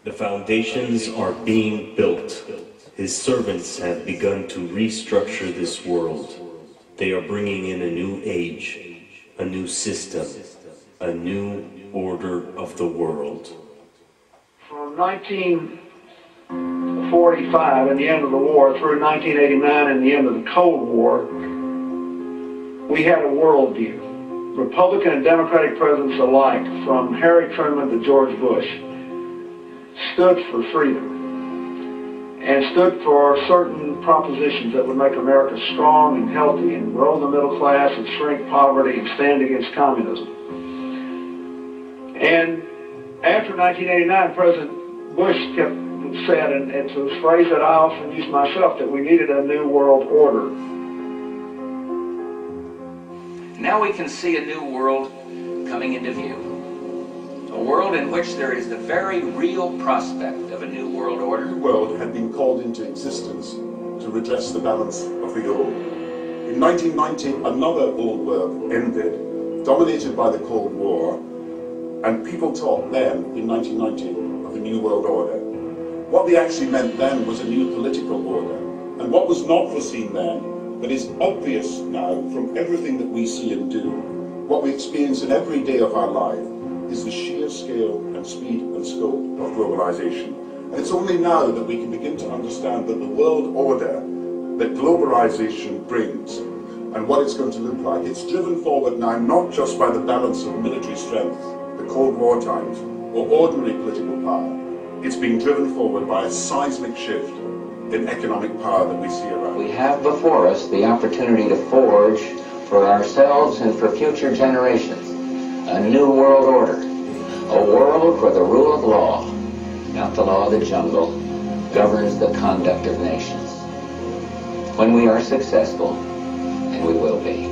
The foundations are being built. His servants have begun to restructure this world. They are bringing in a new age, a new system, a new order of the world. From 1945 and the end of the war through 1989 and the end of the Cold War, we had a worldview. Republican and Democratic presidents alike, from Harry Truman to George Bush, stood for freedom and stood for certain propositions that would make America strong and healthy and grow the middle class and shrink poverty and stand against communism. And after 1989, President Bush said, and it's a phrase that I often use myself, that we needed a new world order. Now we can see a new world coming into view. A world in which there is the very real prospect of a new world order. The new world had been called into existence to redress the balance of the old. In 1990, another old world ended, dominated by the Cold War, and people talked then, in 1990, of a new world order. What they actually meant then was a new political order. And what was not foreseen then, but is obvious now from everything that we see and do, what we experience in every day of our life, is the sheer scale and speed and scope of globalization. And it's only now that we can begin to understand that the world order that globalization brings and what it's going to look like, it's driven forward now not just by the balance of military strength, the Cold War times, or ordinary political power. It's being driven forward by a seismic shift in economic power that we see around. We have before us the opportunity to forge for ourselves and for future generations a new world order, a world where the rule of law, not the law of the jungle, governs the conduct of nations. When we are successful, and we will be,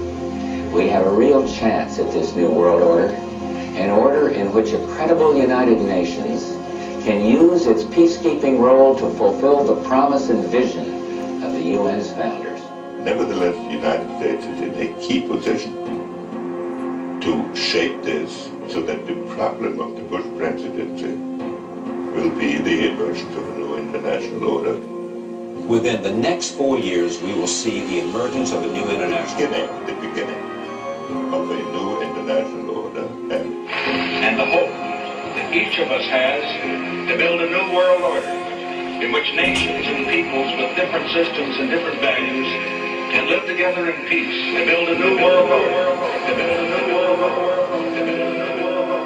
we have a real chance at this new world order, an order in which a credible United Nations can use its peacekeeping role to fulfill the promise and vision of the UN's founders. Nevertheless, the United States is in a key position to shape this so that the problem of the Bush presidency will be the emergence of a new international order. Within the next 4 years, we will see the emergence of a new international order. The beginning of a new international order. And the hope that each of us has to build a new world order in which nations and peoples with different systems and different values can live together in peace, to build a new world order, to build a new world order, to build a new world order.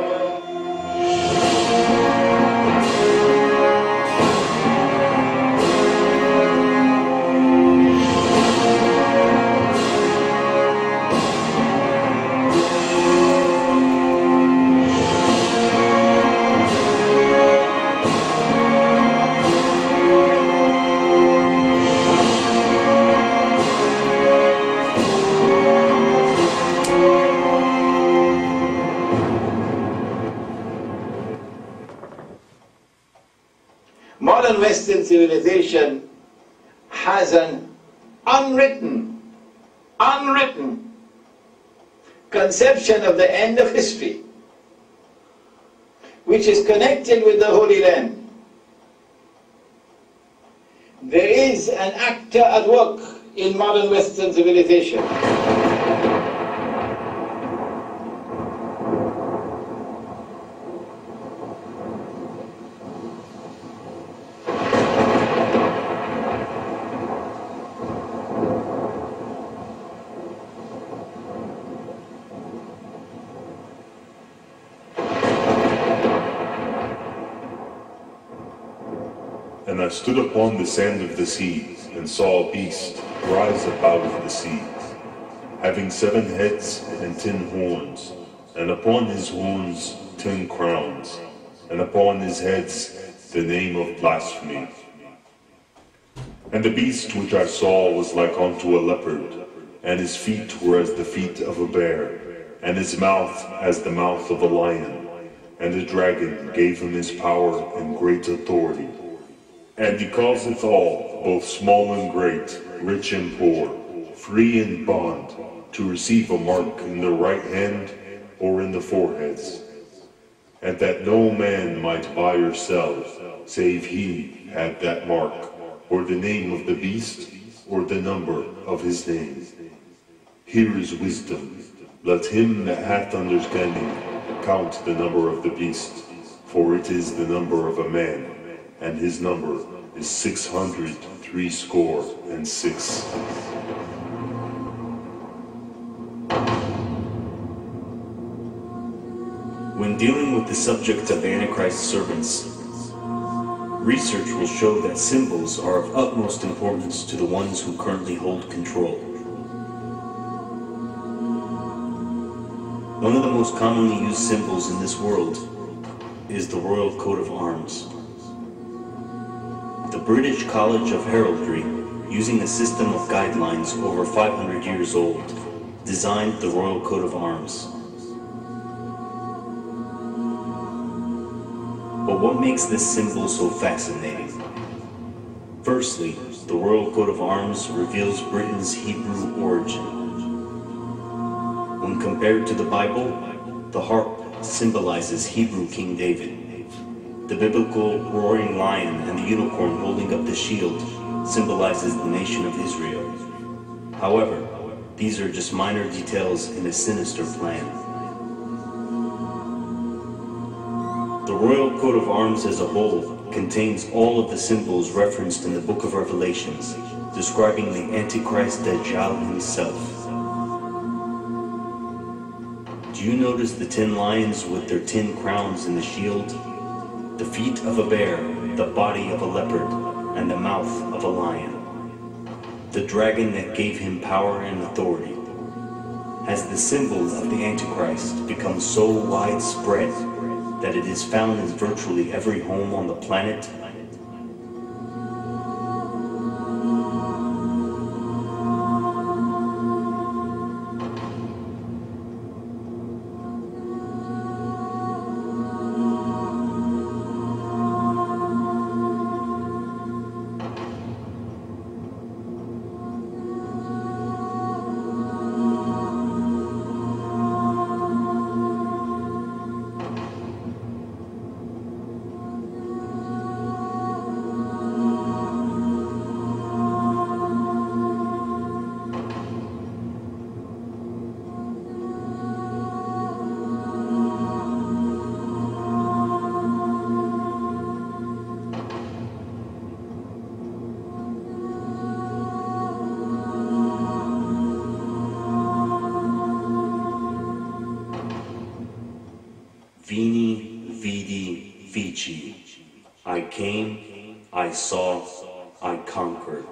Modern Western civilization has an unwritten conception of the end of history, which is connected with the Holy Land. There is an actor at work in modern Western civilization. And I stood upon the sand of the seas, and saw a beast rise up out of the seas, having 7 heads and 10 horns, and upon his horns 10 crowns, and upon his heads the name of blasphemy. And the beast which I saw was like unto a leopard, and his feet were as the feet of a bear, and his mouth as the mouth of a lion. And the dragon gave him his power and great authority. And he causeth all, both small and great, rich and poor, free and bond, to receive a mark in the right hand or in the foreheads, and that no man might buy or sell, save he had that mark, or the name of the beast, or the number of his name. Here is wisdom. Let him that hath understanding count the number of the beast, for it is the number of a man, and his number is 666. When dealing with the subject of Antichrist's servants, research will show that symbols are of utmost importance to the ones who currently hold control. One of the most commonly used symbols in this world is the Royal Coat of Arms. The British College of Heraldry, using a system of guidelines over 500 years old, designed the Royal Coat of Arms. But what makes this symbol so fascinating? Firstly, the Royal Coat of Arms reveals Britain's Hebrew origin. When compared to the Bible, the harp symbolizes Hebrew King David. The biblical roaring lion and the unicorn holding up the shield symbolizes the nation of Israel. However, these are just minor details in a sinister plan. The Royal Coat of Arms as a whole contains all of the symbols referenced in the Book of Revelations, describing the Antichrist Dajjal himself. Do you notice the 10 lions with their 10 crowns in the shield? The feet of a bear, the body of a leopard, and the mouth of a lion. The dragon that gave him power and authority. Has the symbol of the Antichrist become so widespread that it is found in virtually every home on the planet? Veni, vidi, vici. I came, I saw, I conquered.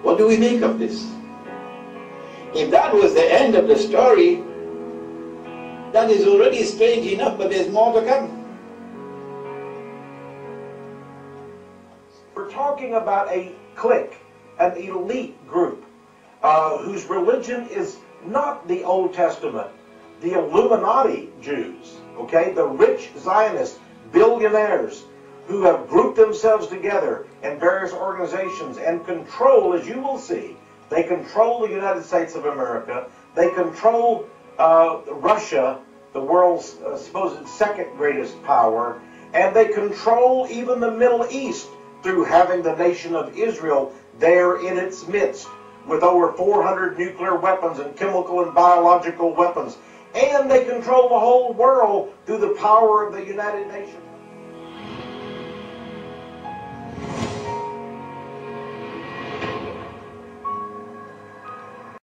What do we make of this? If that was the end of the story, that is already strange enough, but there's more to come. We're talking about a clique, an elite group, whose religion is not the Old Testament, the Illuminati Jews, okay? The rich Zionist billionaires who have grouped themselves together in various organizations and control, as you will see, they control the United States of America, they control Russia, the world's supposed second greatest power, and they control even the Middle East through having the nation of Israel there in its midst, with over 400 nuclear weapons and chemical and biological weapons. And they control the whole world through the power of the United Nations.